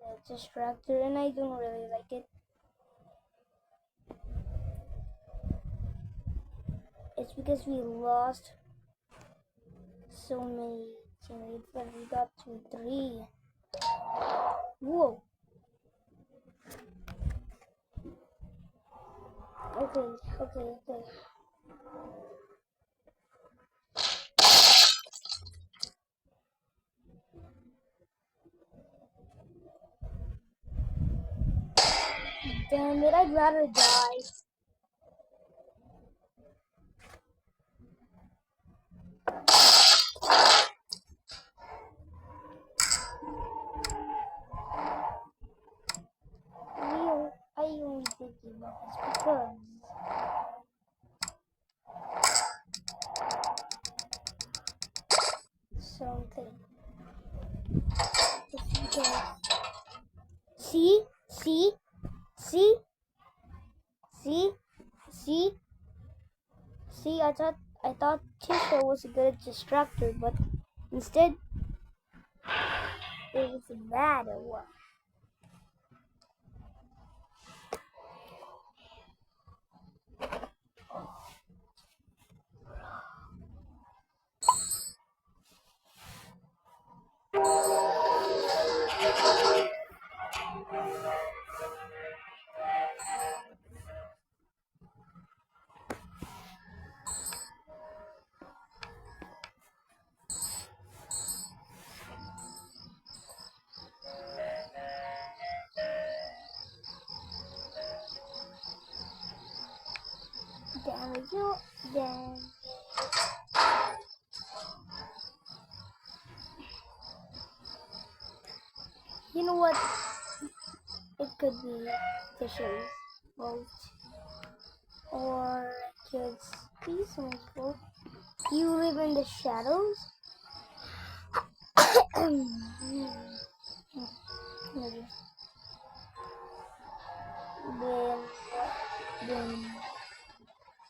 the Distractor, and I don't really like it. It's because we lost so many teammates, but we got to 3. Whoa. Okay. Damn it, I'd rather die. I only did give up is because something. It's because see, I thought Tisha was a good distractor, but instead it was bad or what? Damn you, damn. You know what? It could be Tisha's fault, or it could be someone's fault. You live in the shadows?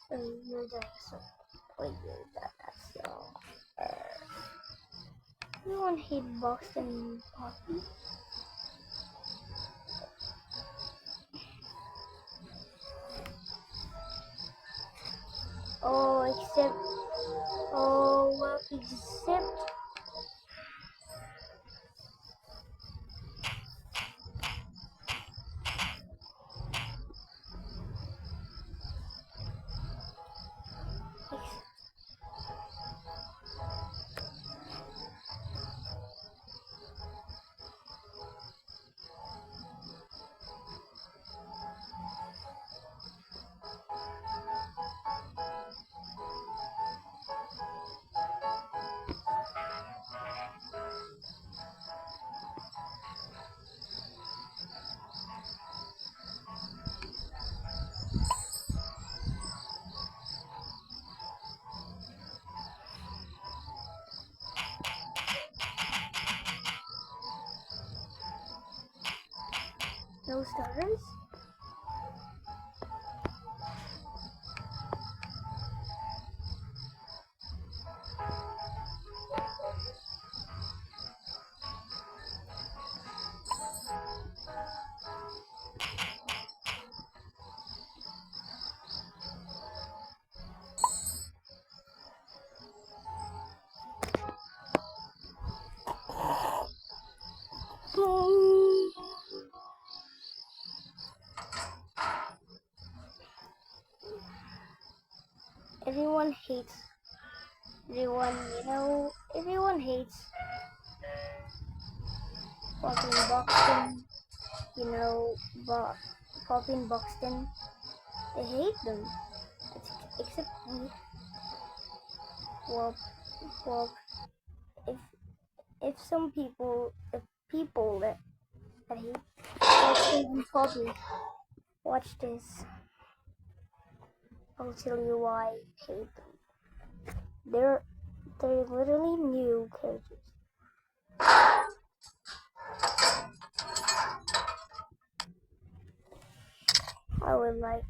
Then you're doing so. Wait, so. Everyone hate Boston Poppy. Except no starters. Everyone hates. Everyone hates Poppy and Buxton. Poppy and Buxton. They hate them. Except me. Well, if some people, that hate Buxton and Poppy, watch this. I'll tell you why I hate them. They're literally new characters. I would like.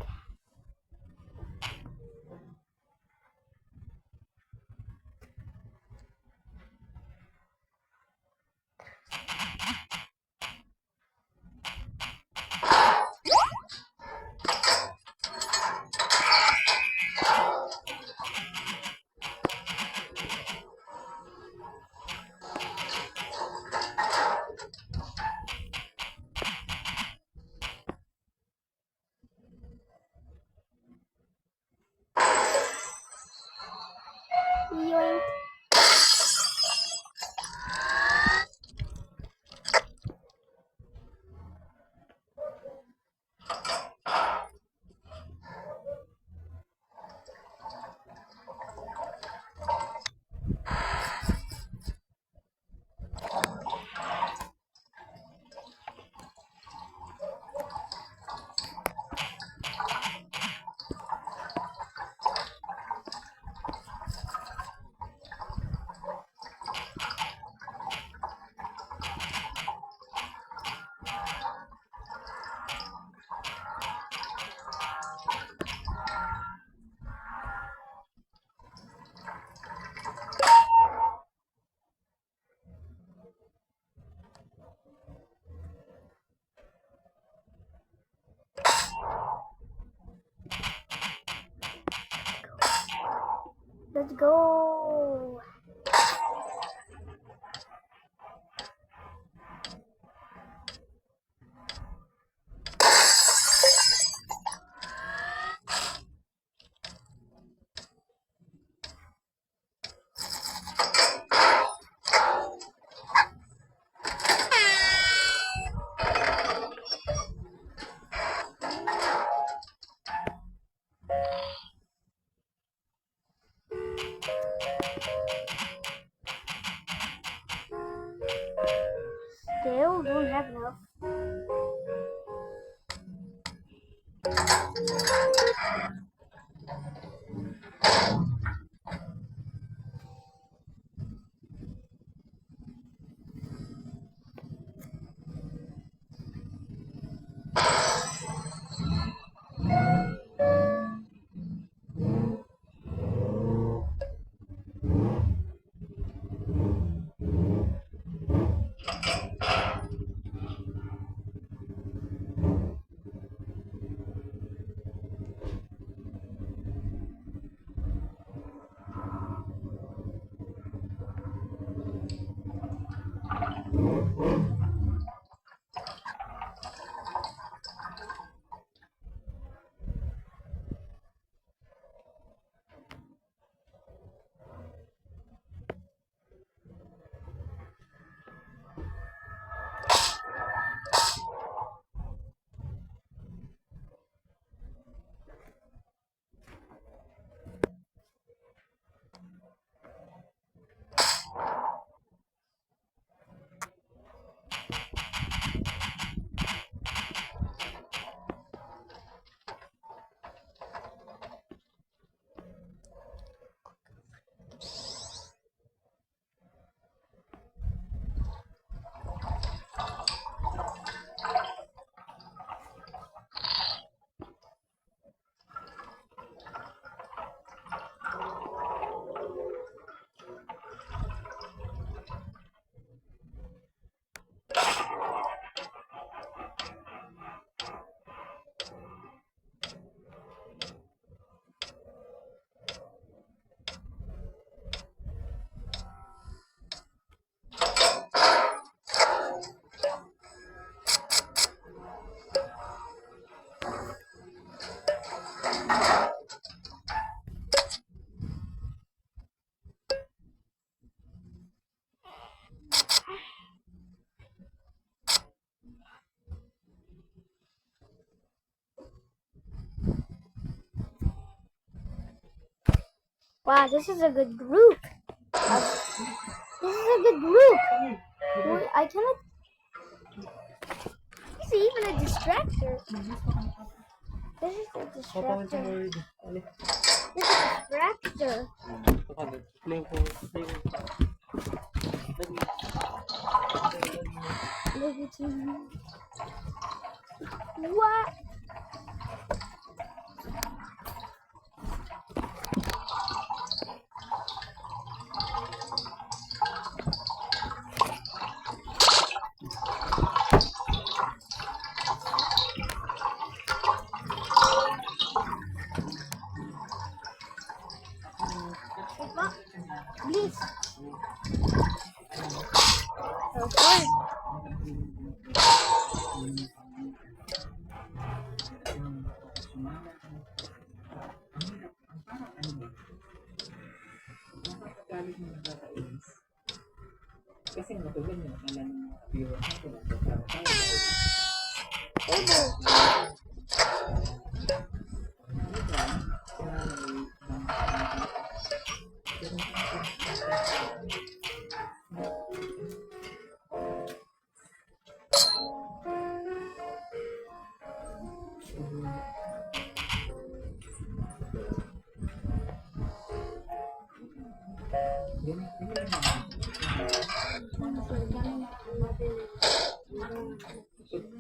go. Still don't have enough. Wow, this is a good group. This is a good group. Wait, I cannot. This is even a distractor. This is a distractor. This is a distractor. What? Please. Okay. Kasi matulog na akala ng mga viewers natin ang tayo.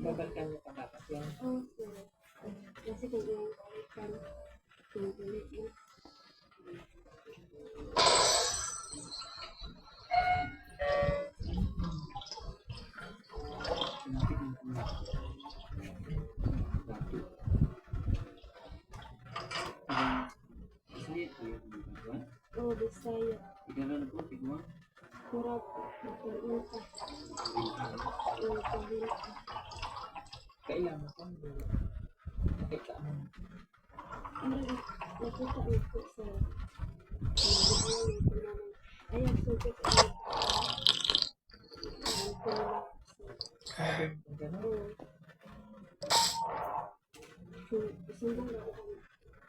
Babalikan mo pa dapat yan. Kasi kung yung oh, this Bisaya. Tignan na po, tignan. Kurap. Pag-ulta. Pag-ulta. Kailangan ko nakita mo. Ano, nakita ko sa ayun, sugat ay Sabi ko gano'n. sumbong na ako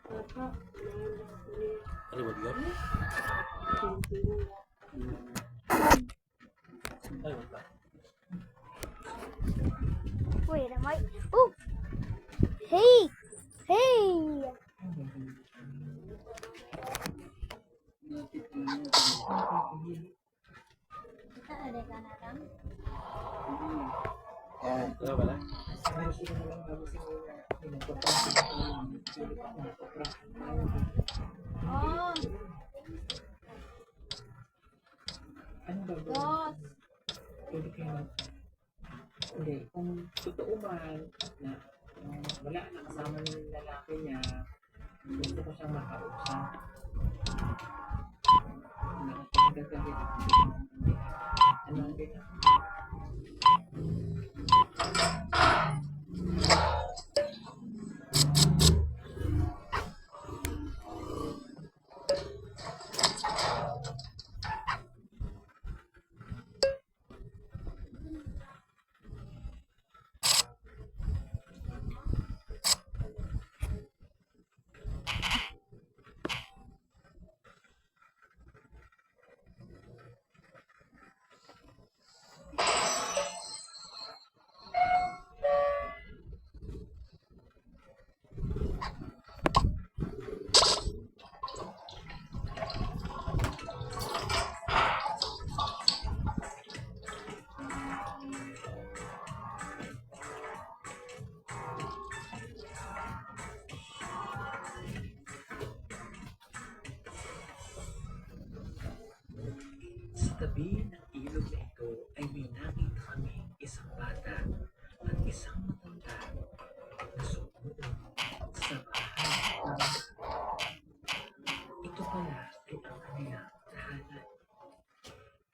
papa Ano ba yun? Ano ba? Wait, am I? Oh! Hey! Hey! Ada ka na lang? Ano ba lang? Oh! Ano ba ba? Dos! Pwede kayo hindi, kung totoo man na wala na kasama ng lalaki niya, gusto ko siyang makausap. Ano ang ganyan? Sa tabi ng ilog na ito ay may nakita kami isang bata at isang matanda na sumuot sa bahay. Ito pala ay ang kanilang tahanan.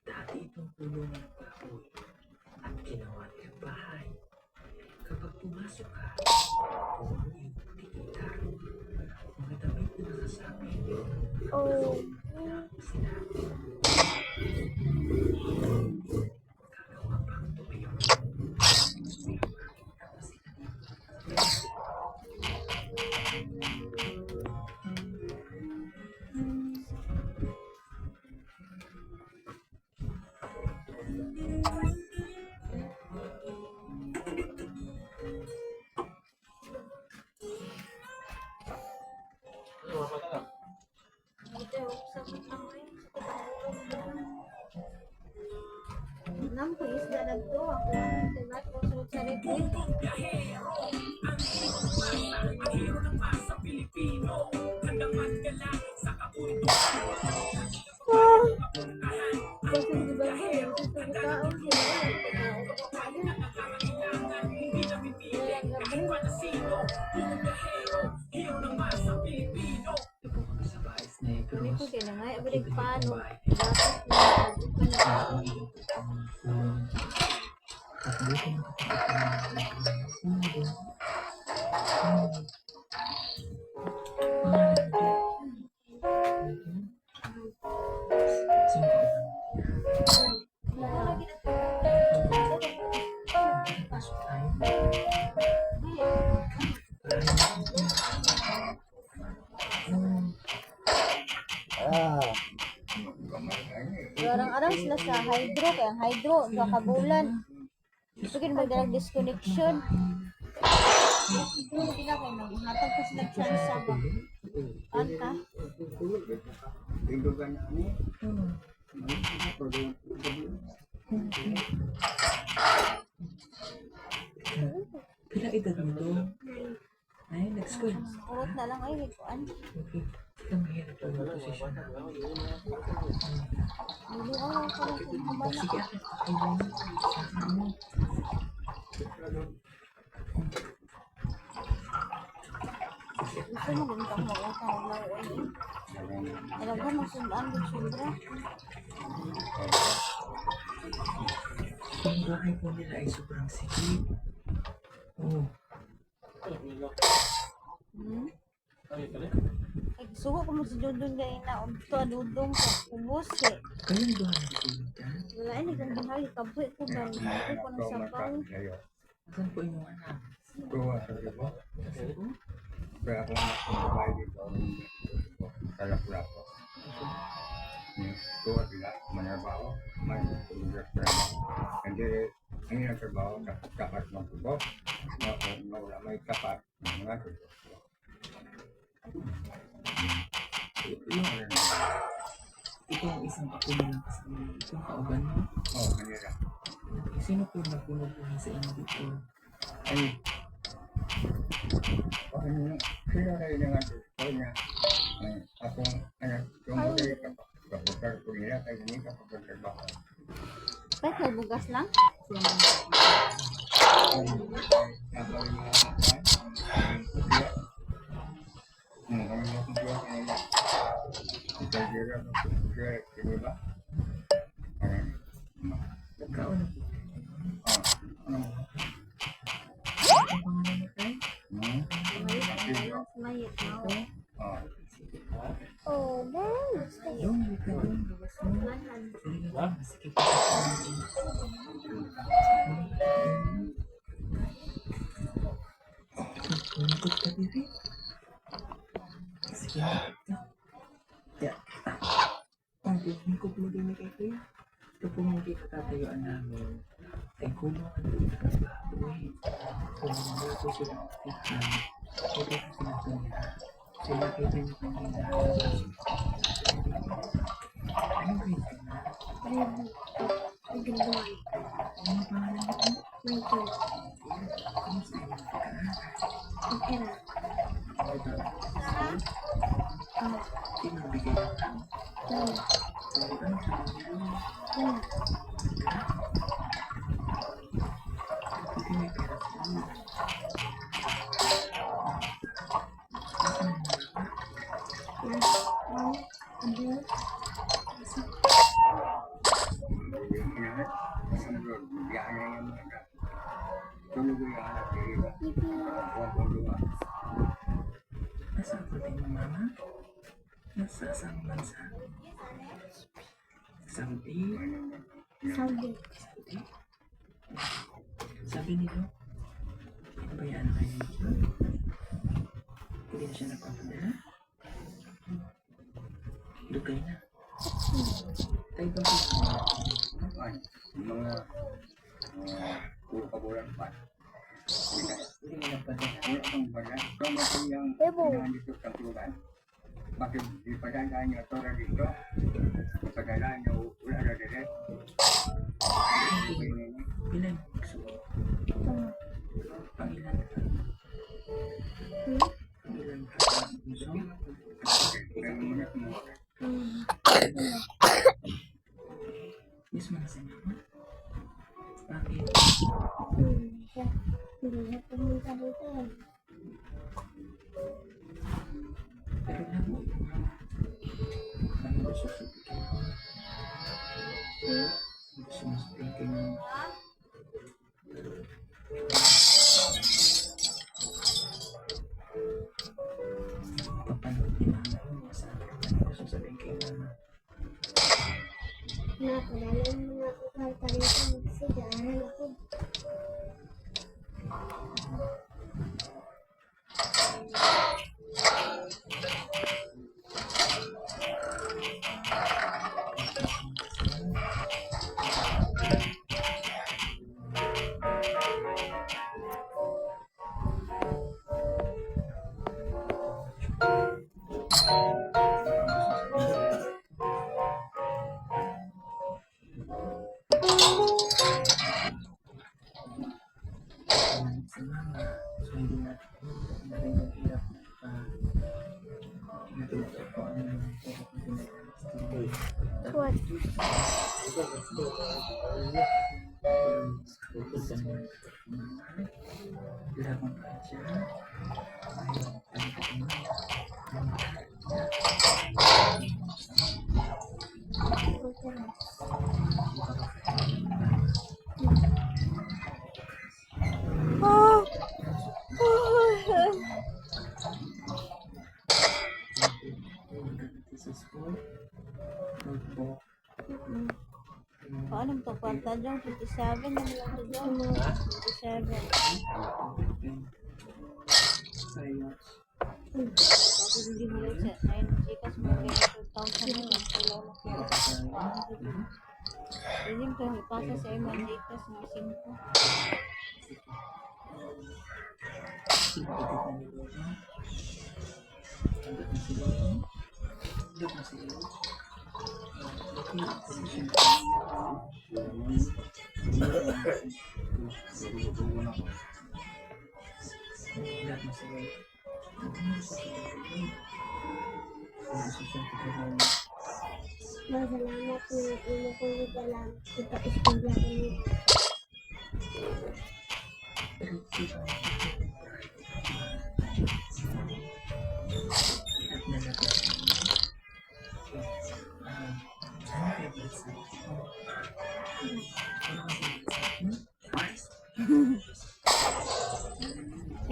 Dati itong puno ng baboy at ginawa nilang bahay. Kapag pumasok ka, kung ang iyong tikita, mga damit na nakasabit, Oh! sila gagawa pang tumayo. Ano ba na? Nampu isda na to. Ako ang tibat ko sa charity. Kasi di ba mo, gusto ko taon Ito po kami sa bahay Snake Ano ko Rose. kaya nga, abalik paano? Bahay. Dapat na At dito nakikita pasok tayo. Arang-arang sila sa hydro, kaya ang hydro, kakabulan. Pagkin magdalag disconnection. Ito na sila kayo, naghatag ko sila chance sa ba? Anta? Pila edad mo to? Ay, nag-school. Urot na lang ay, hikuan. Okay. Ikaw mahirap ang posisyon. Hindi ako lang ka rin kumabala. Sige, ako. Kailan mo. Saan mo? Gusto mo din kang mag-utang lang. Talaga masundaan din sobra. Ang bahay po nila ay sobrang sikip. Oh, Hmm? Ay, kali. Ay, suko ko mo si Dudong gaya na unto adudong ko kubos eh. kayong duha natutulog dyan? Wala ini kang ginhawi kabuhi ko ba ni ko ng sabaw. Asan po inyong anak? Tuwa sa ibo. Kasi po, Kaya ako nakakabay dito. Kalap-lapo. Tuwa sila. Manarbaho. May tumigas trabaho. Hindi, ang ilang trabaho, tapat ng tubo. Wala may tapat ng mga tubo. ito ang isang ako na lang kasama dito, kauban mo. Oo, kanila. Sino po nagpunubuhay sa inyo dito? Ay, sila kayo na nga gusto niya. Akong anak, yung mga kapag ko nila, kayo hindi kapag trabaho. Kahit may bugas lang. Nagkaon na po. Ang pangalan na tayo? Sumayit na ako. Sige. Oh, very Yung halika doon, labas mo. Sige Ha? na, sige po. Pumikot ka dito. Sige, halika ka. Yeah. Ang pumikot mo din kay Kuya. Ito po yung kikatapayuan namin. Ay kulong ang dito sa baboy. Kung hindi po sila makikan, ito po sila tunga. Sila kayo din yung kanina. Anong grade ka na? Ano pangalan mo? Kamusta yung ka? Ito. Sino ang bigay ng tao? Ano sa kanila? Buti may pera sa inyo. Nasaan ang mga? Nasaan po din yung mama? Nasa asang bansa? Saudi? Saudi. Saudi? Sabi nilo, pinabayaan na kayo nito? Hindi na siya nagpapadala? Lugay na. Tayo ba po? Mga puro kabulan pa. Hindi mo nagpadala. Wala kang bayan. Kung bakit yung Ebo. dito sa tulugan, bakit di padala niyo ito na dito? Padala niyo wala na dire. Ilan ang magsuot? Pangilan ka? Pangilan ka? Gusto? Miss mo na si mama? Bakit? Hindi na pumunta dito. Pero labo yung mama. Ano gusto sabihin kay mama? Gusto mo sabihin kay mama? Papanood ni mama yung mga sabi. Ano gusto sabihin kay mama? Nakadala yung mga kukalta rito. Kasi daanan ako. Sa mama, so hindi natin yung hirap pa natulog ko ano yung hirap na ginagawa. What? Pupunta naman sa mama. Laban pa siya. Ayaw, ayaw ka naman. 27 na lang ito dyan. 27. Tapos hindi mo lang siya. Ayun, Gcash mo kaya 2,000 na lang. Wala na kaya. Hindi ko ipasa sa iyo ang Gcash ng 5. Masalamat po yung ino ko yung dalang kita iskulang ini.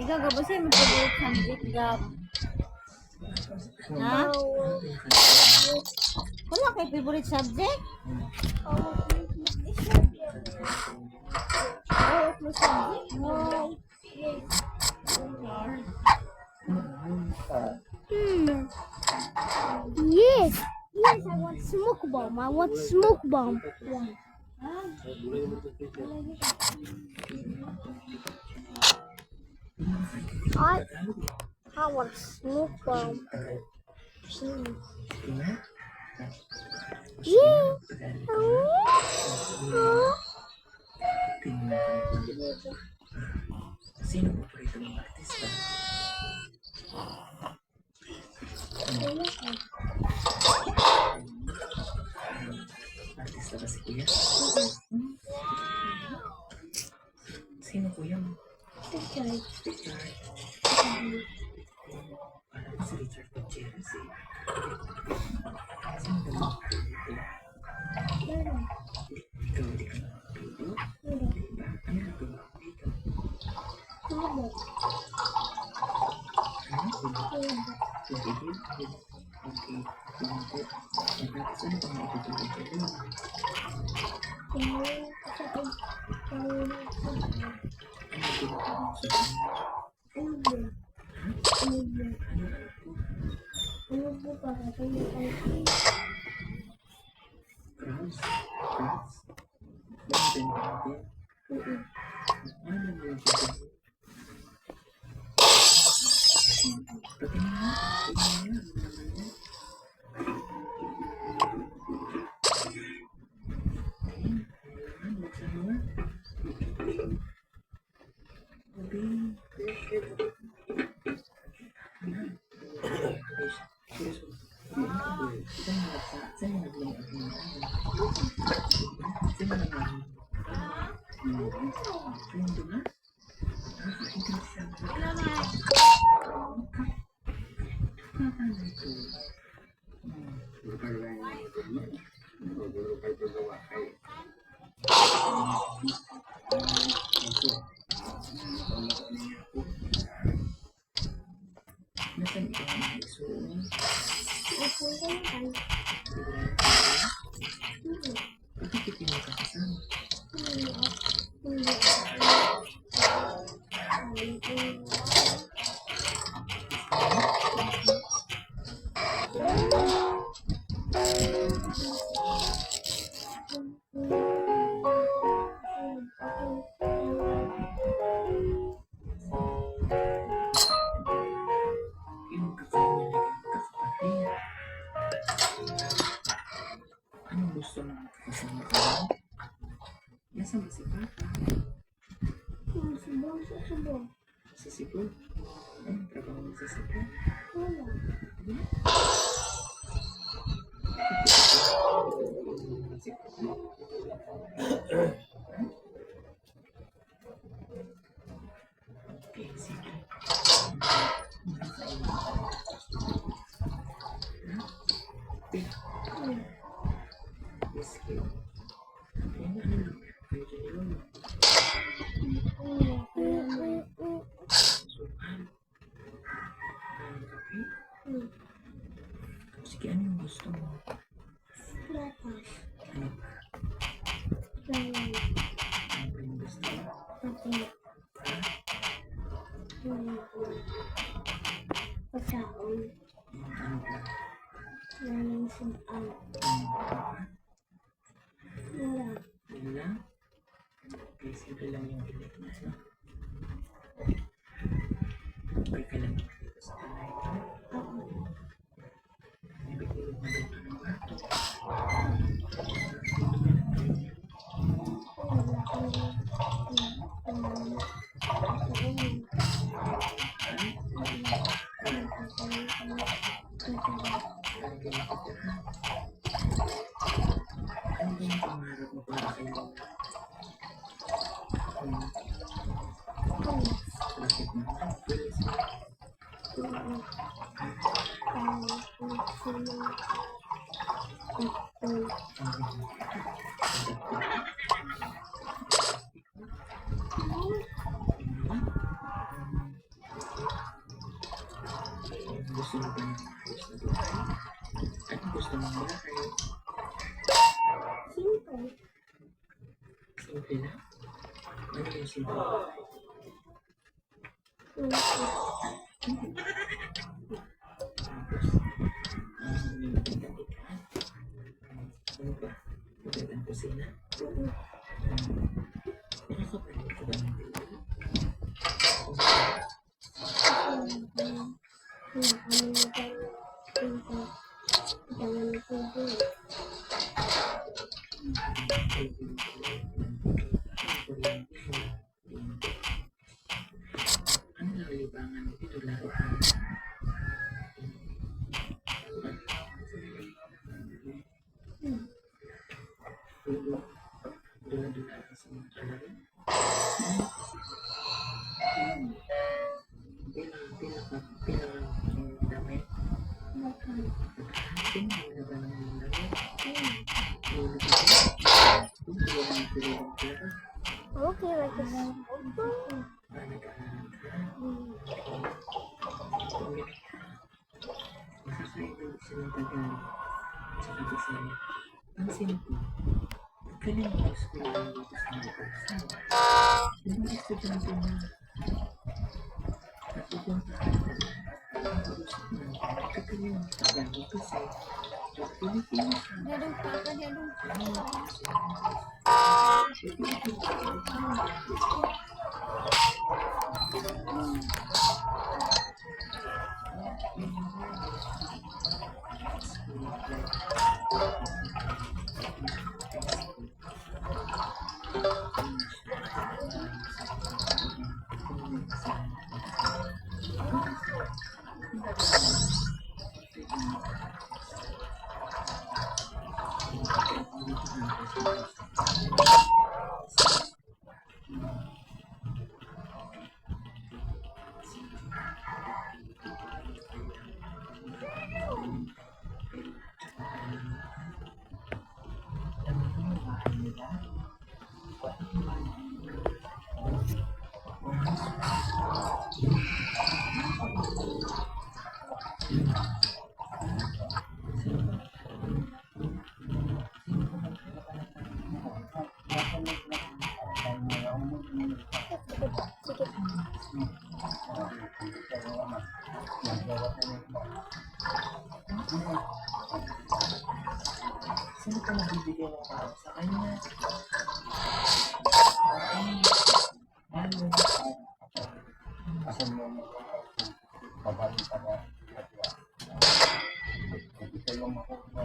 Ikaw, gabasay mo favorite subject, Gab. Ha? Wala kay favorite subject? Oh, plus subject? No. Yes. Yes, I want smoke bomb. I want smoke bomb. I want smoke bomb. Yeah. Sino po paborito mong artista? Artista ba si Kuya? Sino kuya mo? Richard. Parang si Richard Gutierrez eh. Sino ba mo? Ikaw hindi ka nakapito? Diba? Ano na ba mo dito? Ano? Tubig? Okay. Tubig. Saan ba mo itutulog ka doon? Crabs? Crabs? Benten natin? Ano naman yung sasabihin? Patingin nga. Patingin nga. Nasaan ikaw ang iso? Bakit ito yung kakasama? Yung kakailan kakapatid. Anong gusto mo kasama ka? Nasaan ba si Papa? Sa Cebu? Anong trabaho mo sa Cebu? Okay, sige. Whiskey. Ano lang? Pwede yun. Sukan. Pagkaon. Naning sunaan. Wala. Yun lang. Okay, simple lang yung bilik na, no? Okay ka lang dito sa kanay ko. Ako. Ibigilid mo din ang kwarto. Wala kami. Ano ba yung pangarap mo para kay Lola? Bakit naman? Bilis mo. Gusto mo ba ng ayos na buhay? Ano gusto mong bahay? Simple. Simple lang? Ano yung simple bahay? Tapos, may magandang ikaan. Ano ba? Magandang kusina? Nakakapalit ka ba ng TV? Ano nakalibangan mo dito laruan? Dula-dula ka sa mga kalaro? Pinaka Sino na ba ng mga laro? Lolo ka ba? Kung sila ang pinagong pera, Okay, like a simple. nag-aaral ka. Kung ganun ka, makakailan silang Tagalog sa Bisaya. Pansin ko, galing ang eskwelahan dito sa Malabuksan. Yung mga estudyante na napupunta ka ang kausap mo, kagaling ang Tagalog kasi yung Pilipinas na Dadong papa, dadong. Sino ka nagbibigay ng tao sa kanya? Kasi mo babalik ka na. Ito yung makuha.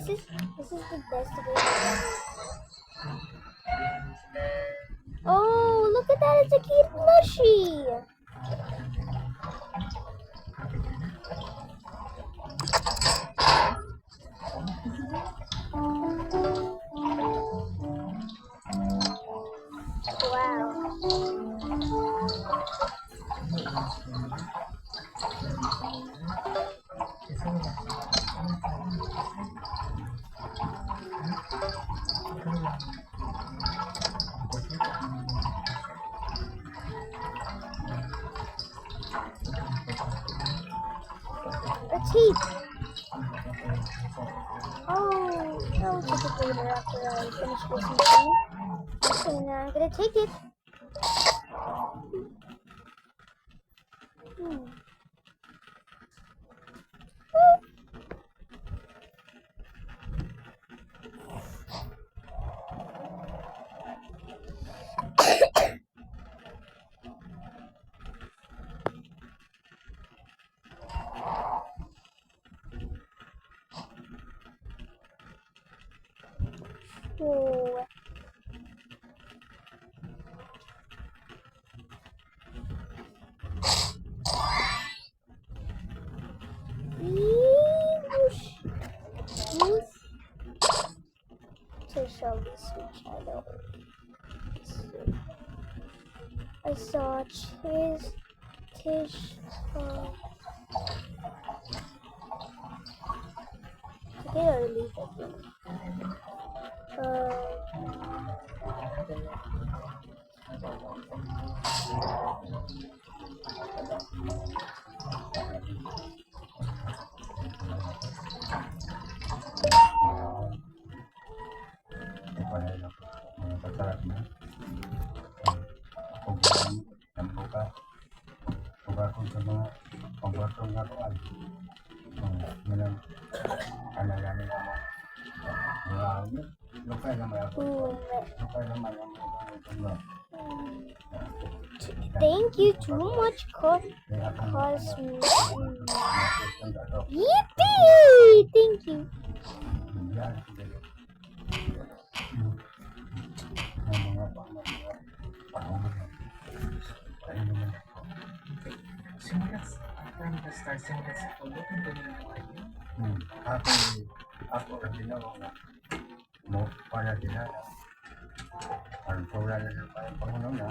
This is the best way. Oh, look at that! It's a cute plushie. teeth. Oh, I'll take it later after I finish this machine. Okay, now I'm gonna take it. Hmm. Oh. To show me switch channel. I saw Tish. Okay, I'll leave it. Masarap na. Pagkain, tampo ka. Pagkakong sa mga pagkakong nga ko ay. Ganun. Alalamin mo. Lukay naman ako. Lukay naman ako. Thank you too much, Yippee! Thank you. From the start, simulat sa tulog, ang galing mo kayo. Ako ang ginawa na mo para sila na ang pula na ng Panginoon na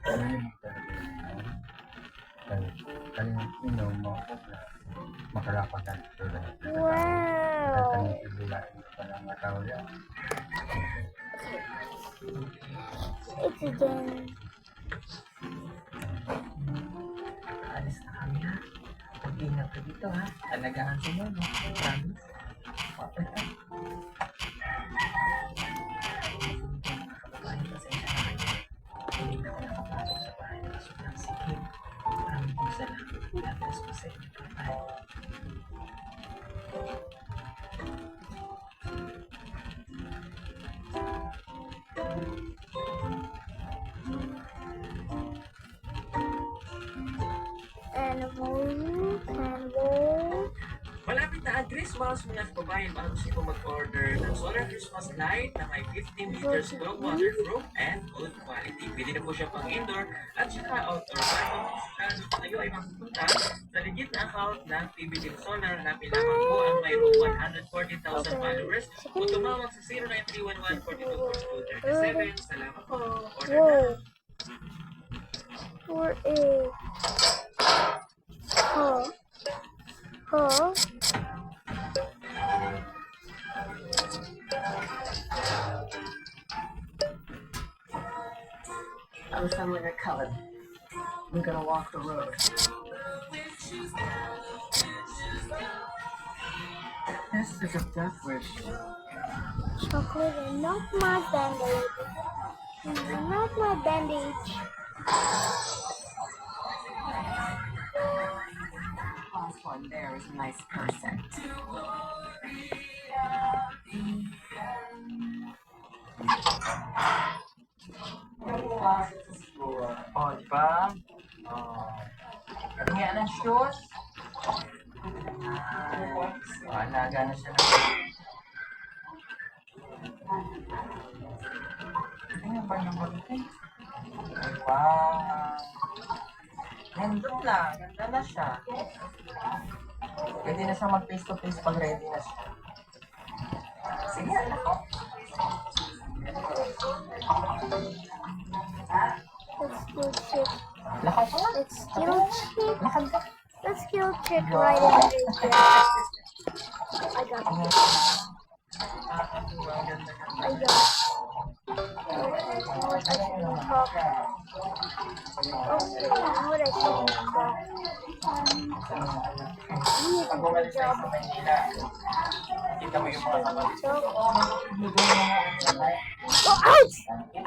kami talaga kaya inom mo na makalapatan sila. Kaya Wow. kami ibulain pa ng tao yan. It's done. Alis na kami ha. Pag-ingat ka dito ha. Talagaan sa mo, no? Promise. Kapit ka. Kababayan, pasensya na kayo. Hindi na ako nakapasok sa bahay na sobrang sikip. Maraming salamat. God bless po sa inyo. Bye. Animal. Malapit na ang Christmas, mga kababayan, bago siya po mag-order ng solar Christmas light na may 50 meters long, waterproof, and good quality. Pwede na po siya pang indoor at saka outdoor. Kung kayo ay mapupunta sa legit na account ng PBB Solar, hanapin lamang po ang mayroong 140,000 followers o tumawag sa 0931142437. Salamat po. Order na. Whoa. For a huh? I'm assembling a cupboard. I'm gonna walk the road. This is a death wish. Chocolate and not my band-aid. Not my bandage. Last one there is a nice person. Oh, di ba? Kaya ng shoes. Alaga na siya. Ano ba naman ito? Wow. Nandun na. Ganda na siya. Pwede na siya mag-face to face pag ready na siya. Sige, ako. Let's go check. Lakad ka. Let's skill check. Lakad ka. Let's skill check right in there. I got it. I got it. Okay, now I can talk. Okay, what I should Pag bumalik tayo sa Manila, kita mo yung mga kapatid. Oh, ouch!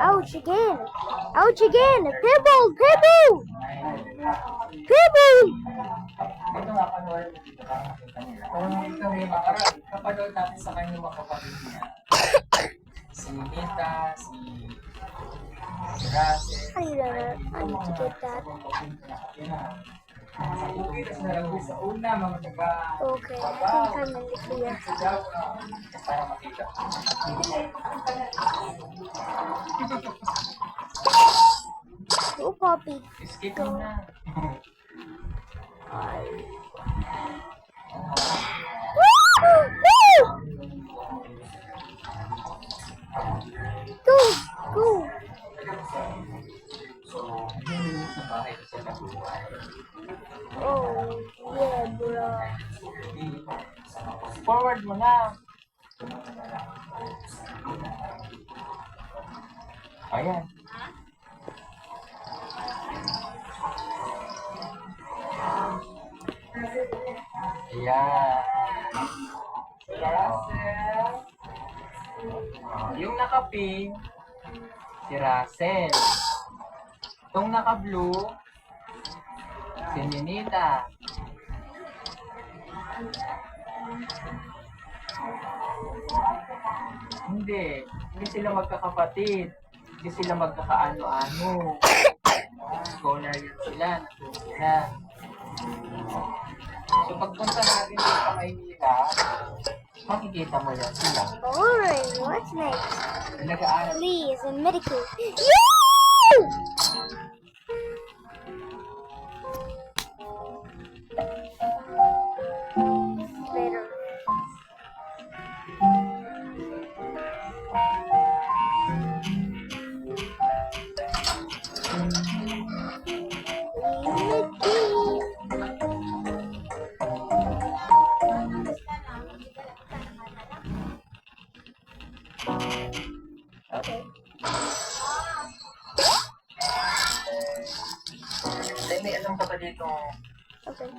Ouch again! Ouch again! Pibble! Pibble! Pibble! Dito nga, panoorin mo dito para makita nila. Kung kami makaraan, kapanood natin sa kanyang mga kapatid niya. Si Nita, si Russell. I need to get that. Sa una, mga taga Okay, I think I'm in the clear. para makita. Oh, Poppy. Skip mo na. Go! Go! Sa bahay ko sila buhay. Oh, yeah, bro. Forward mo na. Ayan. Ayan. Yung naka-pink, si Russell. Itong naka-blue, si Ninita. Hindi sila magkakapatid. Hindi sila magkakaano-ano. Scholar yun sila. Na. So pagpunta natin sa Maynila, makikita mo yan sila. Alright, what's next? Nag-aaral. Please, a medical. Yeah! Better. Okay. Ay, may alam ka ba dito? Okay.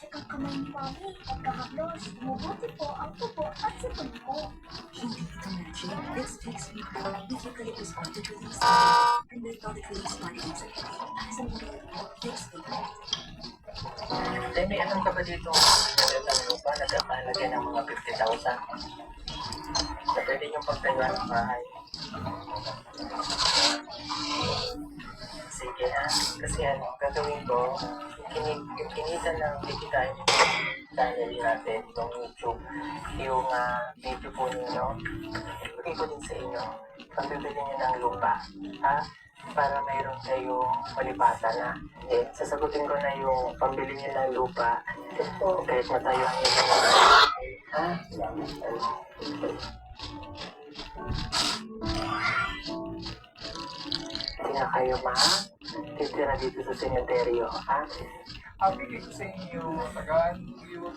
Check ang kamay ni Mami. Pagkakaplos, mabuti po ang tubo at sipon ko. Hindi ito magic. This takes me back. If you could respond to release and with all the release bodies are heavy as a model of this thing. Ay, may alam ka ba dito? Ang lupa nagkakahalaga ng mga 50,000. Na pwede niyong pagtayuan ng bahay. Sige ha. Kasi ano, gagawin ko, yung kinita ng kikitain channel natin, yung YouTube, yung video po ninyo, ibigay ko din sa inyo. Pagbibili niyo ng lupa, ha? Para mayroon kayong malipatan na. Eh, sasagutin ko na yung pambili niyo ng lupa. Kahit matayuan niyo ng ha? Hindi na kayo titira dito sa sementeryo, ha? Ang bigay ko sa inyo, tagaan ko yun.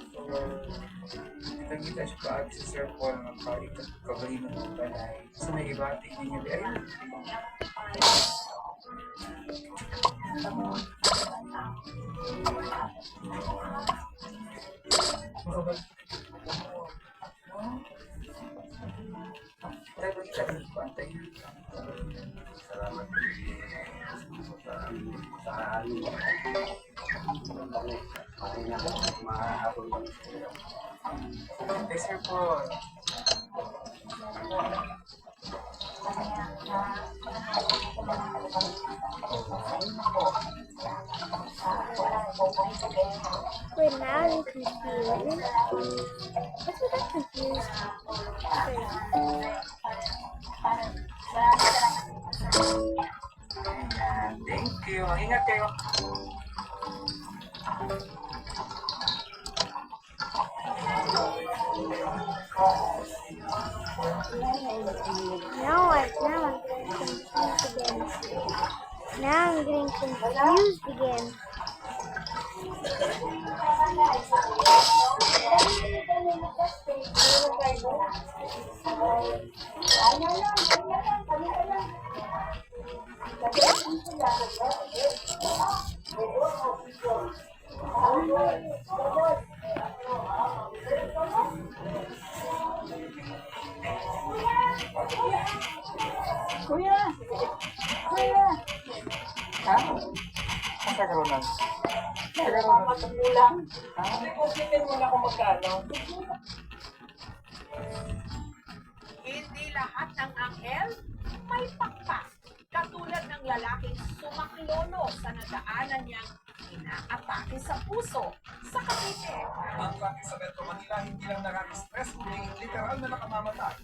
So, kita siya paag sa Sir Paul ng palit at kabalino ng balay. So, may iba, tingin niyo di ayun. Hey, Sir Paul. Wait, now I'm confused. What's with that confused? Thank you. Ingat kayo. Now I'm getting confused again. Ha? Magkakaroon ng... Magkakaroon ng... Ha? Depositin mo na kung magkano. Hindi lahat ng anghel may pakpak. Katulad ng lalaking sumaklolo sa nadaanan niyang inaatake sa puso sa Cavite. Ang traffic sa Metro Manila hindi lang nakaka-stress, kundi literal na nakamamatay.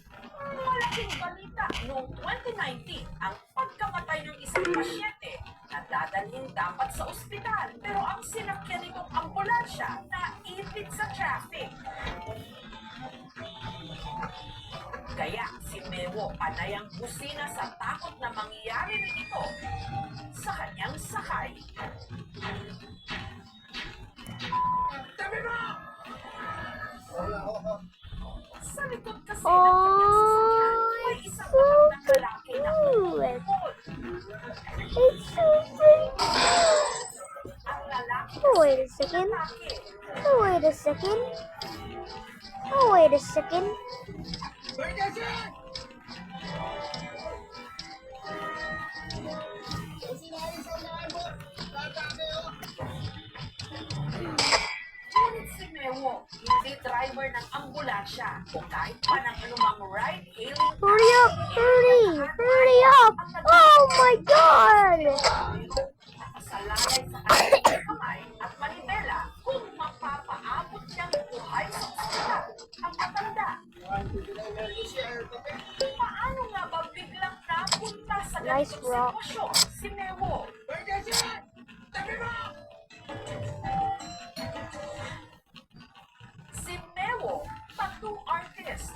Malaking balita noong 2019 ang pagkamatay ng isang pasyente na dadalhin dapat sa ospital. Pero ang sinakyan nitong ambulansya na ipit sa traffic. Kaya si Mewo panay ang busina sa takot na mangyari rin ito sa kanyang sakay. Tabi mo! Sa likod kasi ng kanyang sasakyan, may isang matandang lalaki na cute. kumukol. It's so pretty. Ang lalaki Oh, wait a second. lalaki. Oh, wait a second. Oh, wait a second. Ngunit si Mewo, hindi driver ng ambulansya o kahit pa ng anumang ride-hailing Hurry up! Hurry! Hurry up! Oh my God! nakasalalay sa kanyang kamay at manibela kung mapapaabot niyang buhay sa ospital ang matanda. Paano nga ba biglang napunta sa Nice ganitong rock. sitwasyon si Mewo? Si Mewo, tattoo artist.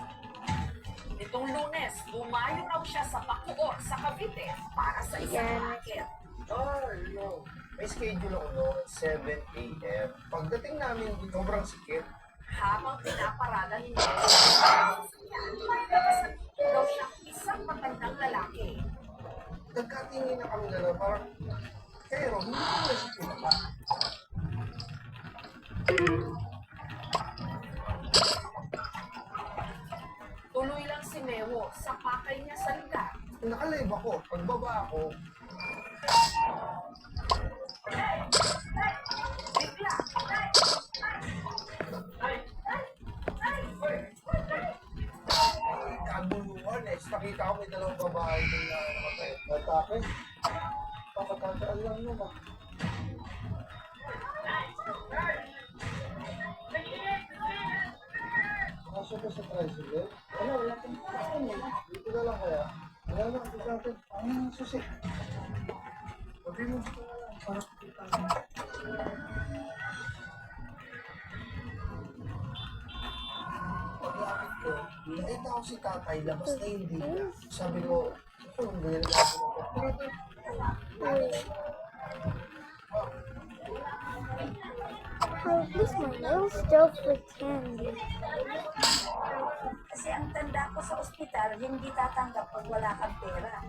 Nitong Lunes, bumayo raw siya sa Bacoor sa Cavite para sa isang Yan. racket. No. May schedule ako noon, 7 a.m. Pagdating namin, sobrang sikip. Habang pinaparada ni Mewo, may nakasalito daw siyang isang matandang lalaki. Nagkatingin na kami dalawa, parang, pero hindi ko na siya kinapa. Tuloy lang si Mewo sa pakay niya sa lugar. Nakalive ako, pagbaba ako, Bigla, kaguluhan eh. Nakita ko may dalawang babae din na namatay. Natake. Pagkakataan lang naman. Kasya ka sa tricycle? Wala kang pasok eh. Dito na lang kaya. Wala na ako sa akin. Susi. Sabi mo dito na lang. Para kita mo. Paglapit ko, nakita ko si tatay, labas na yung dila. Sabi ko, ang ganyan na ako na to. Oh, at least my nails still fit candy. Kasi ang tanda ko sa ospital, hindi tatanggap pag wala kang pera.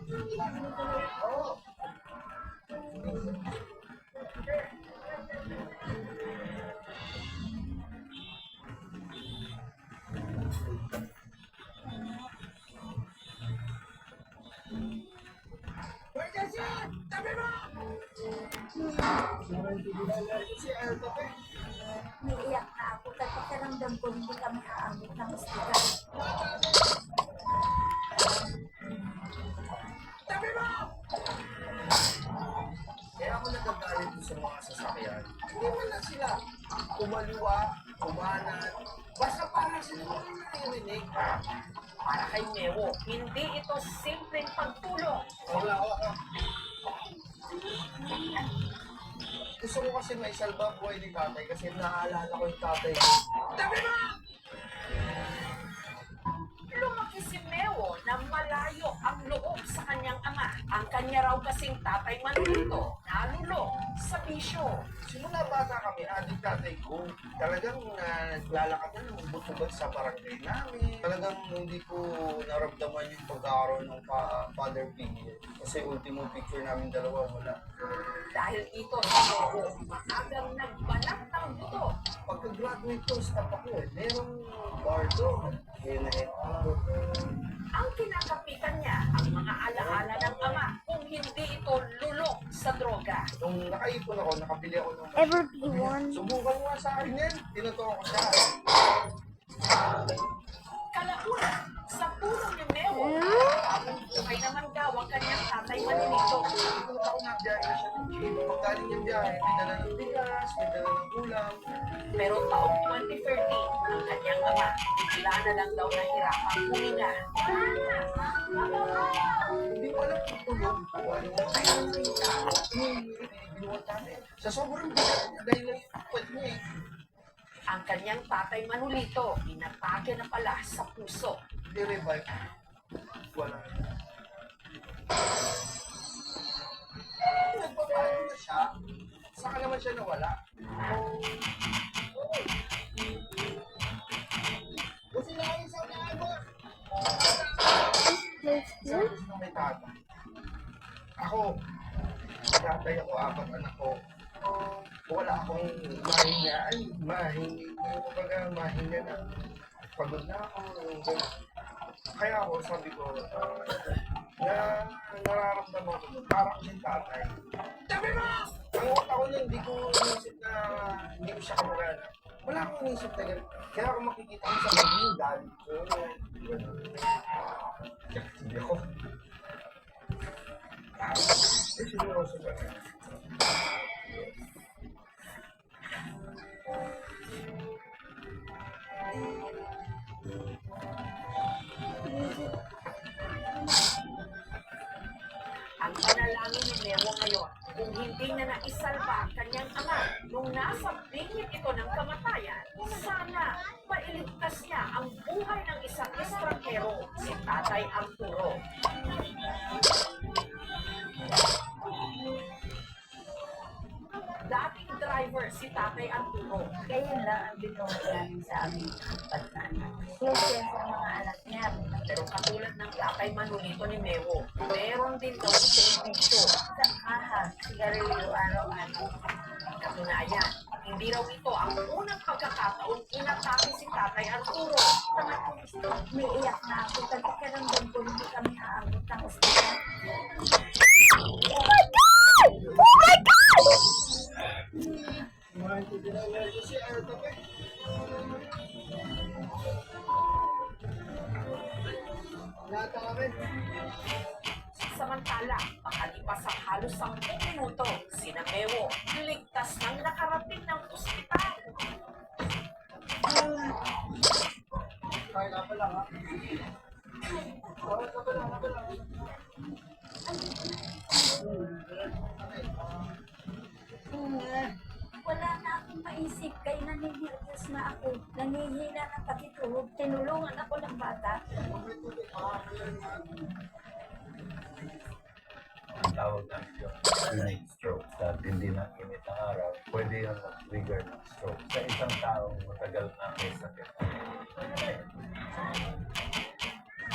Umiiyak na ako kasi pakiramdam ko hindi kami aabot ng ospital. Kaya ako nagagalit doon sa mga sasakyan. Hindi man lang sila kumaliwa, kumanan. Basta para sila mga narinig. para kay Mewo, hindi ito simpleng pagtulong. Gusto ko kasi may salba ang buhay ni tatay kasi naaalala ko yung tatay ko. Lumaki si Mewo na malayo ang loob sa kanyang ama. Ang kanya raw kasing tatay Manolito, nalulong sa bisyo. Simula bata kami, adik tatay ko, talagang naglalakad na ng butubag sa barangay namin. Talagang hindi ko naramdaman yung pagkakaroon ng father figure. Kasi ultimo picture namin dalawa, wala. Dahil dito sa Mero, maagang nagbanat ng buto. Pagka-graduate ko, stop ako eh. Merong bar doon. Ang kinakapitan niya ang mga alaala ng ama kung hindi ito lulok sa droga. Nung nakaipon ako, nakabili ako ng Ever be one? subukan mo nga sa akin yan. Tinutuwa ko siya. Kalauna, sa tulong ni Mero, ang buhay naman daw ang kanyang tatay Manilito. Kung ako nagbiyahe na siya ng jeep, pag galing yung biyahe, may dala ng bigas, may dala ng ulam. Pero taong 2013, ang kanyang ama, bigla na lang daw nahirapang huminga. Hindi ko alam kung tulog ko. Ano yung binuhat namin. Sa sobrang bigat niya, dahil lang yung kapad niya eh. Ang kanyang tatay Manolito, inatake na pala sa puso. Hindi revive. Wala. Nagpapaano na siya. Saka naman siya nawala. Buti na kayo sa unahan mo. Sabi ko may tatay. Ako, tatay ako, 4 anak ko. Wala akong mahinga na. Pagod na ako. Kaya ako, sabi ko, nararamdaman ko, parang siyang tatay. Sabi mo! Ang utak ko nun, hindi ko inisip na hindi ko siya kamagana. Wala akong inisip na gano'n. Kaya ako makikita ko sa maging galit ko. Hindi ako. Seryoso ba? Ang panalangin ni Mero ngayon, kung hindi na naisalba ang kanyang ama nung nasa bingit ito ng kamatayan, sana mailigtas niya ang buhay ng isang estranghero, si Tatay Arturo. Dating driver si Tatay Arturo. Kaya lang ang binuhat namin sa aming pagkanan. Close yan sa mga anak niya. Pero katulad ng Tatay Manolito ni Mero, meron din daw itong bisyo. Sa kahag, sigarilyo araw-araw. Katunayan, hindi raw ito ang unang pagkakataon inatake si Tatay Arturo. May iyak na ako. Tagkaramdam ko hindi kami aabot ng ospital. Samantala, makalipas ang halos 10 minuto, sina Mero ligtas nang nakarating ng ospital. Wala na akong maisip kaya naninilas na ako. Nanihina ng pakituhog. Tinulungan ako ng bata. Ang tawag namin yung night stroke sa tindi ng init ng araw, pwede yung mag-trigger ng stroke sa isang taong matagal na may sakit.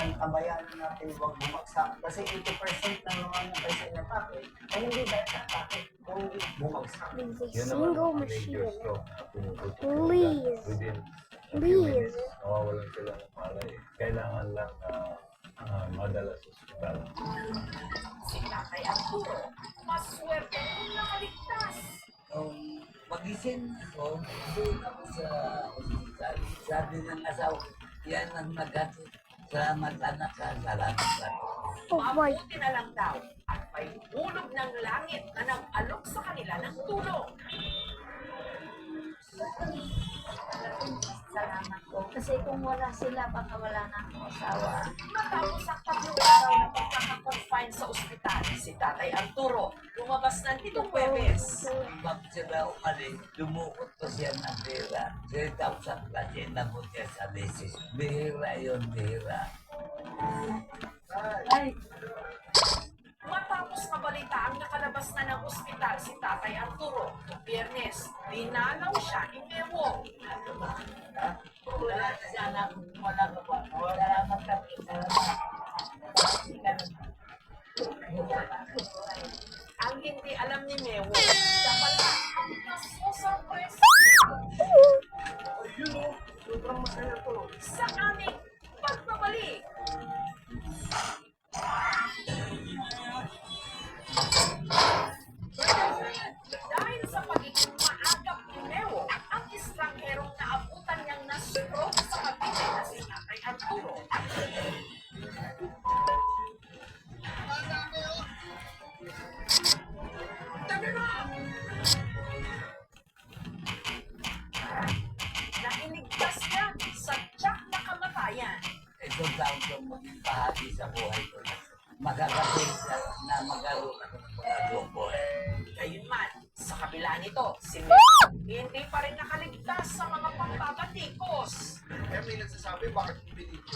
Ang kabayanan natin huwag bumagsak. Kasi 80% ng mga patient na bakit ay hindi dahil sa bakit kung hindi bumagsak. There's a Yun naman single ang major machine. stroke na pumuputok sa Please. ugat. Within a few Please. minutes, nawawalan sila ng malay. Kailangan lang na madala sa ospital. Si Tatay Arturo, maswerte kung nakaligtas. Magising ako, doon ako sa ospital. Sabi ng asawa, yan ang nagkatid. Salamat anak ka, salamat ka. Oh my. Mabuti na lang daw at may hulog ng langit na nag-alok sa kanila ng tulong. Salamat ko. Kasi kung wala sila, baka wala na akong asawa. Matapos ang 3 araw na pagkakakonfine sa ospital, si Tatay Arturo lumabas ng nitong Huwebes. Pag sila umalis, dumukot ko siya ng bihira. 3,000 klase na po siya sa beses. Bihira yun, bihira. Ay, Matapos mabalita ang nakalabas na ng ospital si Tatay Arturo, dinalaw siya ni Mewong. Wala na sana kung wala ka pa. Salamat kami. Salamat. Ang hindi alam ni Mewong, siya pala ang nasusurpresa Ayun o, sobrang masaya to. sa aming pagbabalik. Dahil sa pagiging maagap ni Mewong, ang estrangherong naabutan niyang na-stroke sa Cavite na si Tatay Arturo. Tabi mo! Nailigtas niya sa tiyak na kamatayan. Ito daw yung maging bahagi sa buhay ko. Magkakasin na magkaroon ako ng mga buhay. Gayunman, sa kabila nito, si Mewong hindi pa rin nakaligtas sa mga pambabatikos. Kaya may nagsasabi, bakit hindi dito?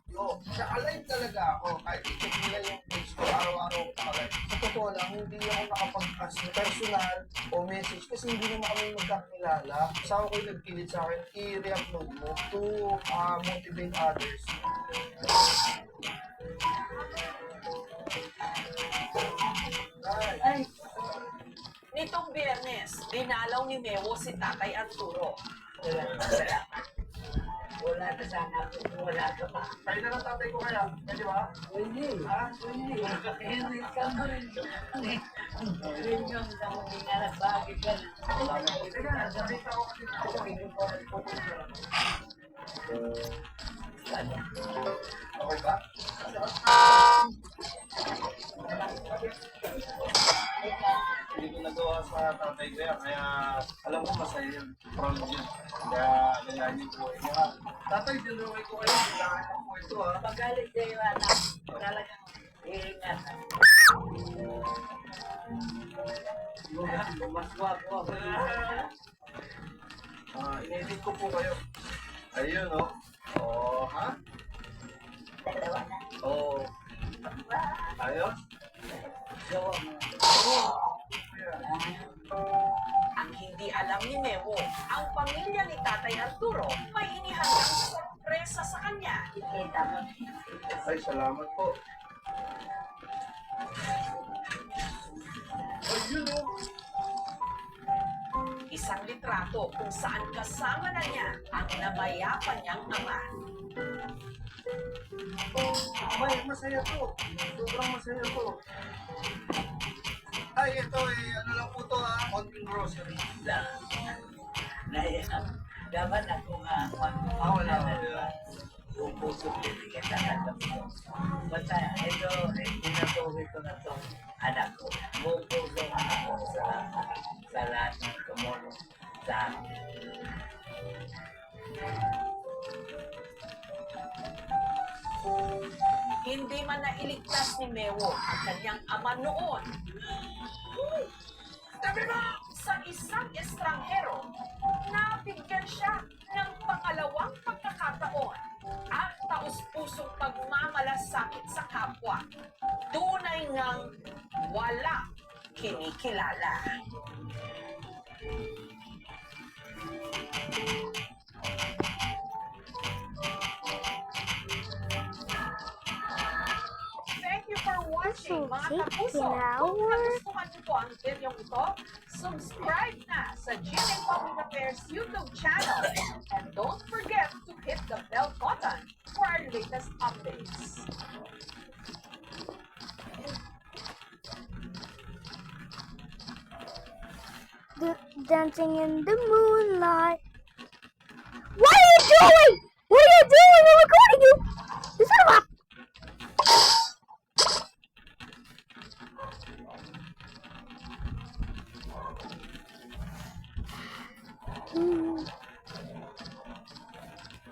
Yo, alive talaga ako. Kahit i-check nila yung page ko, araw-araw ako alive. Sa totoo lang, hindi ako nakapag-pass ng personal o message kasi hindi naman kami magkakilala. Sa ako ko'y nagpilit sa akin, i-re-upload mo to motivate others. Ay, Nitong Biyernes, dinalaw ni Mewo si Tatay Arturo. wala na sana kung wala ka pa. Kayo na lang tatay ko kaya, pwede ba? Pwede. Pwede. Hindi ka mo rin. Hindi yung hindi nga nagbagay ka na. Sige, nakita ko kasi ako, hindi ko okay ba? Hindi ko nagawa sa tatay ko yan, kaya alam ko masaya yun. Proud yun. Kaya alayain yung buhay niya. Tatay, dinuloy ko kayo. Kailangan ng buhay ito ha. Magalit sa'yo, anak. Talagang iingat. Mas wapo ako. Inedit ko po kayo. Ayun o. Oh, ha? Dalawa na. Oo. Ayos? Gawa mo. Ang hindi alam ni Mewo, ang pamilya ni Tatay Arturo may inihandang sorpresa sa kanya. Kita mo. Ay, salamat po. Ayun o. Isang litrato kung saan kasama na niya ang namayapa niyang ama. May masaya to. Sobrang masaya to. Ay, ito ano lang po to ha. Konting grocery. Dapat ako nga. Wala. Yung puso ko, hindi kita alam ko. Basta ito, pinatuloy ko na itong anak ko. Buong puso ako sa lahat ng tumulong sa akin. Hindi man nailigtas ni Mewo ang kanyang ama noon. Sabi mo, sa isang estranghero, nabigyan siya ng pangalawang pagkakataon ang taus-pusong pagmamalasakit sa kapwa. Tunay ngang wala kinikilala. Thank you for watching, mga kapuso. Kung nagustuhan niyo po ang video ito, subscribe na sa GMA Public Affairs YouTube channel. And don't forget to hit the bell button for our latest updates. Dancing in the moonlight. What are you doing? What are you doing? I'm recording you. You son of a...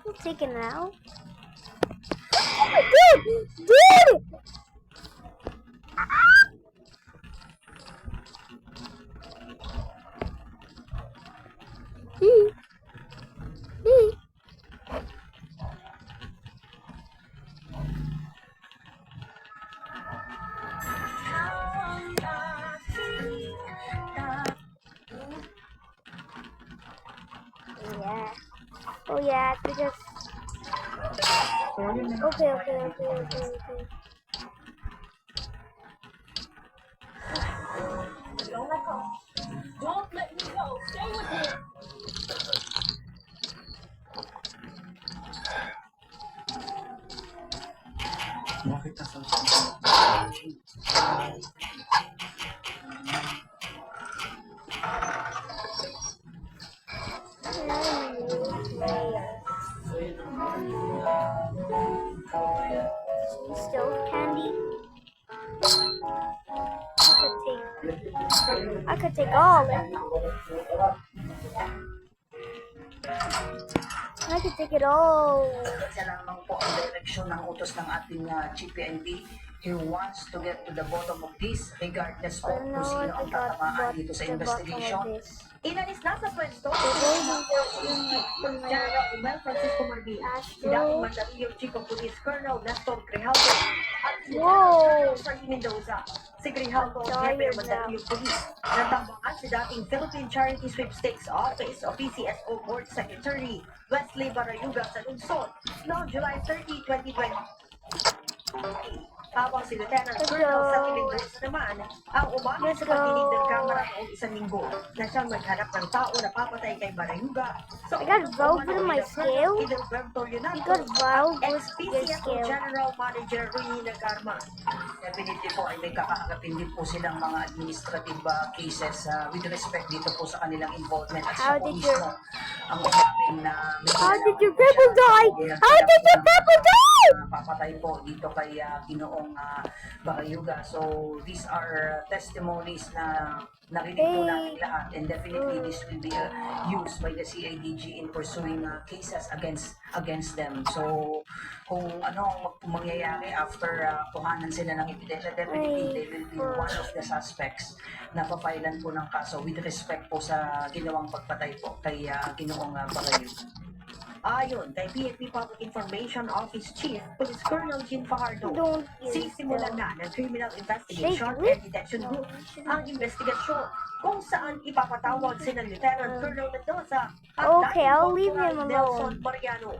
I'm taking it out. Dude! Oh yeah, it's because. Okay. Don't let go. Don't let me go. Stay with me. Bakit nasa Still candy. I could take all of it. I could take it all. Isa lamang po ang direksyon ng utos ng ating Chief PNP. He wants to get to the bottom of this regardless po kung sino ang tatamaan dito sa investigation. Inalis na sa pwesto General Umel Francisco Marbilla, si dating Mandaluyong Chief of Police Colonel Nestor Grijalvo at si General Charlie Mendoza. Si Grijalvo ang jefe ng Mandaluyong Police. Natambangan si dating Philippine Charity Sweepstakes Office o PCSO Board Secretary Wesley Barayuga sa Lungsod noong July 30, 2020. Habang si Lieutenant Colonel Santi Mendoza naman ang umami sa pagdinig ng kamera noong isang linggo na siyang maghanap ng tao na papatay kay Barayuga. So, I got involved with my scale. I got involved with your ex-PCSO scale. General Manager Ruina Garma. Definitely po ay may kakaharapin din po silang mga administrative cases with respect dito po sa kanilang involvement at How siya po did mismo ang umaming na How did your people die? How did your people die? papatay po dito kay Ginoong Barayuga. So these are testimonies na narinig po natin lahat, and definitely this will be used by the CIDG in pursuing cases against them. So kung ano ang mangyayari after kuhanan sila ng ebidensya, definitely they will be one of the suspects na papailan po ng kaso with respect po sa ginawang pagpatay po kay Ginoong Barayuga. Ayon kay PNP Public Information Office Chief Police Colonel Jean Fajardo, sisimulan na ng Criminal Investigation and Detection Group ang investigasyon kung saan ipapatawag sina Lieutenant Colonel Mendoza at Okay, I'll leave him Nelson alone. Mariano.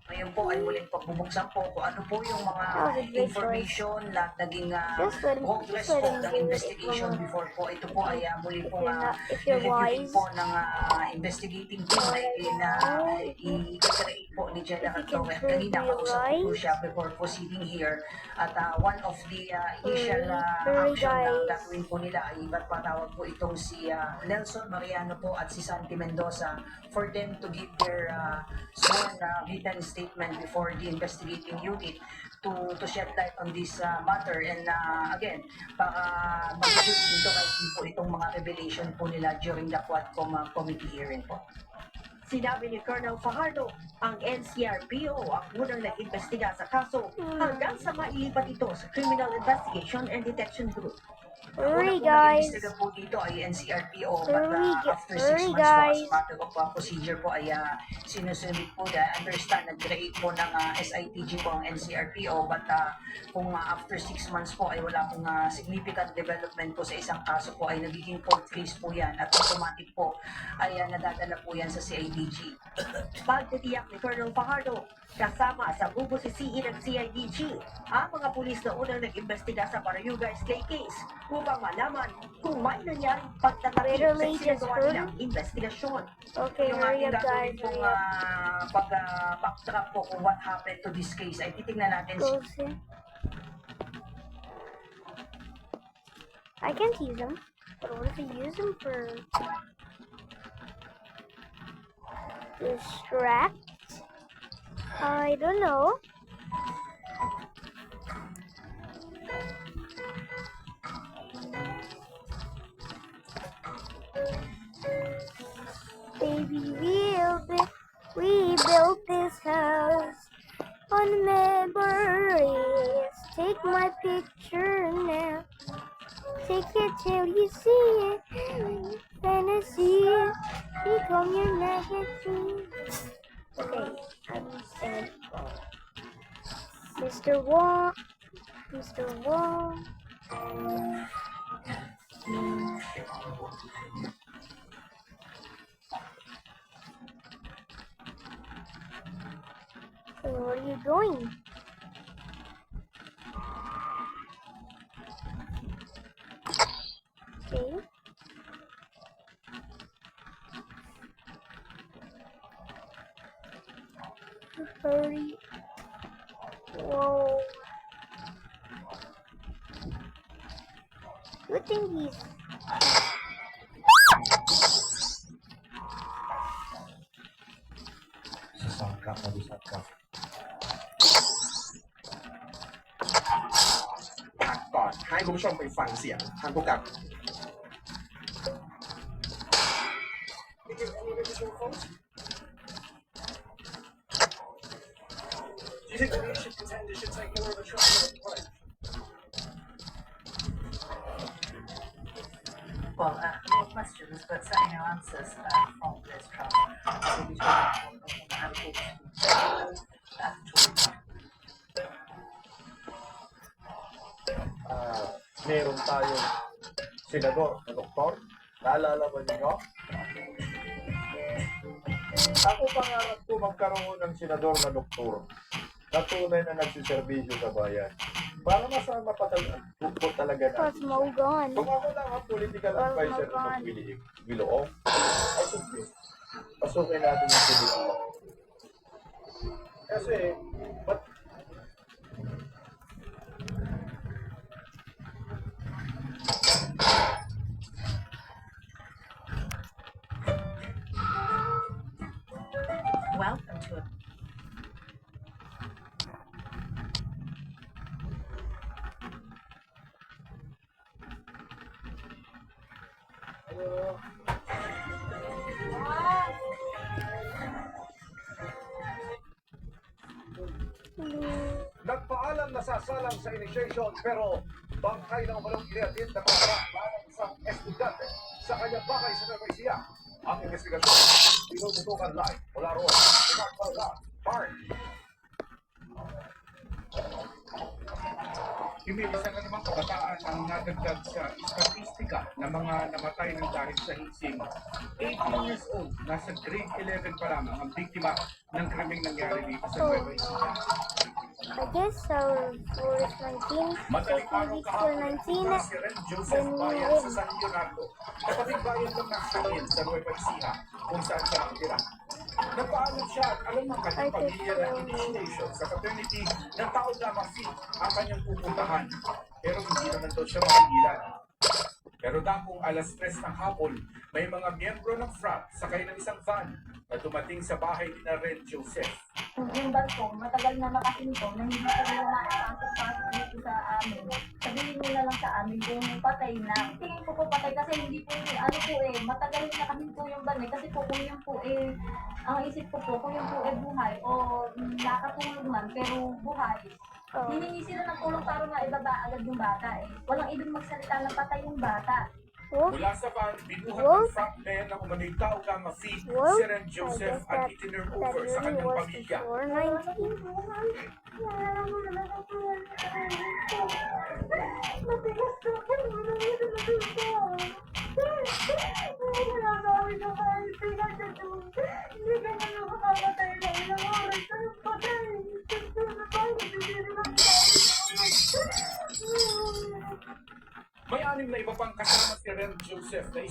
Ngayon po ay muling pagbubuksan po kung ano po yung mga information na naging progress po ng investigation before po. Ito po ay muli po i-review po ng investigating team na i-create po ni General Torre. Kanina kausap po siya before proceeding here. At one of the initial action na gagawin po nila ay patawag po itong si Nelson Mariano po at si Santi Mendoza for them to give their sworn written statement before the investigating unit to shed light on this matter. And again, baka mag-use dito kahit po itong mga revelation po nila during the Quadcom committee hearing po. Sinabi ni Colonel Fajardo, ang NCRPO ang unang nag-imbestiga sa kaso hanggang sa mailipat ito sa Criminal Investigation and Detection Group. Hurry, guys. Nag-imbestiga po dito ay NCRPO, but after 6 Hurry, months po, guys. as matter of procedure po ay sinusunod po na understand, nag-create po ng SITG po ang NCRPO, but kung after 6 months po ay wala pong significant development po sa isang kaso po ay nagiging cold case po yan at automatic po ay nadadala po yan sa CIDG. Pagtitiyak ni Colonel Fajardo, kasama sa bubo si CE ng CIDG, ang mga pulis na unang nag-imbestiga sa Barayuga Slay case upang malaman kung may nangyaring pagtatakip sa sinagawa nilang investigasyon. Okay, Yung hurry ating up, guys. gagawin pong Hurry up. pag-backtrack po kung what happened to this case ay titignan natin Close it. I can't use them. But what if I use them for distract? I don't know. Baby, we built this house on memories. Take my picture now. Take it till you see it. Fantasy it. Become your magazine. Okay, I'm singing. Mr. Wong. Mr. Wong. drawing. Okay. Hurry. Whoa. Good thing he's Sasangka, nabisangka.ก่อนให้คุณผู้ชมไปฟังเสียงทางผู้กำกับ Well, no questions, but certainly no answers from this trial. We'll be talking about Meron tayong senador na doktor. Naalala ba ninyo? Ako pangarap ko magkaroon ng senador na doktor na tunay na nagsiservisyo sa bayan. Para masama pa talaga natin. Kung ako lang ang political advisor ng Biloong, ay sige, pasukin natin yung politika. Kasi, ba't welcome to it. Nagpaalam na sasalang sa initiation pero bangkay ng balong iniatid na mga ng isang estudyante sa kanyang bahay sa Nueva Ecija. Ang investigasyon, tinututukan live mula roon. Pinagpala, Park. Isa na namang kabataan ang nadagdag sa statistika ng mga namatay ng dahil sa hising. 18 years old, nasa grade 11 pa lamang ang biktima ng krimeng nangyari dito sa Nueva Ecija. I guess our floor is 19. Madaling So araw maybe floor kahapon, 19. si Ren Joseph Then we Bayan win. sa San Leonardo. Katabing bayan lang ng Sanin sa Nueva Ecija kung saan siya nakatira. Nagpaalam siya at alam ng kanyang pamilya na initiation sa fraternity ng tao lamang fee ang kanyang pupuntahan. Pero hindi naman daw siya mapigilan. Pero dakong alas 3 ng hapon, may mga miyembro ng frat sakay ng isang van na dumating sa bahay ni Ren Joseph. Yung barko, matagal na nakahinto na hindi ko na makapasok-pasok dito sa amin. Sabihin mo na lang sa amin kung patay na. Tingin ko po patay kasi hindi po, matagal na nakahinto yung ban kasi po kung yung po ang isip ko po, kung yung po buhay o nakatulog man pero buhay. Hiningi sila ng tulong para nga ibaba agad yung bata Walang ibig magsalita ng patay yung bata. Mula sa van, binuhat ng frontman na umano'y tao kang ma-feed si Ren Joseph at itinurn over sa kanyang pamilya. May anim na iba pang kasama si Ren Joseph na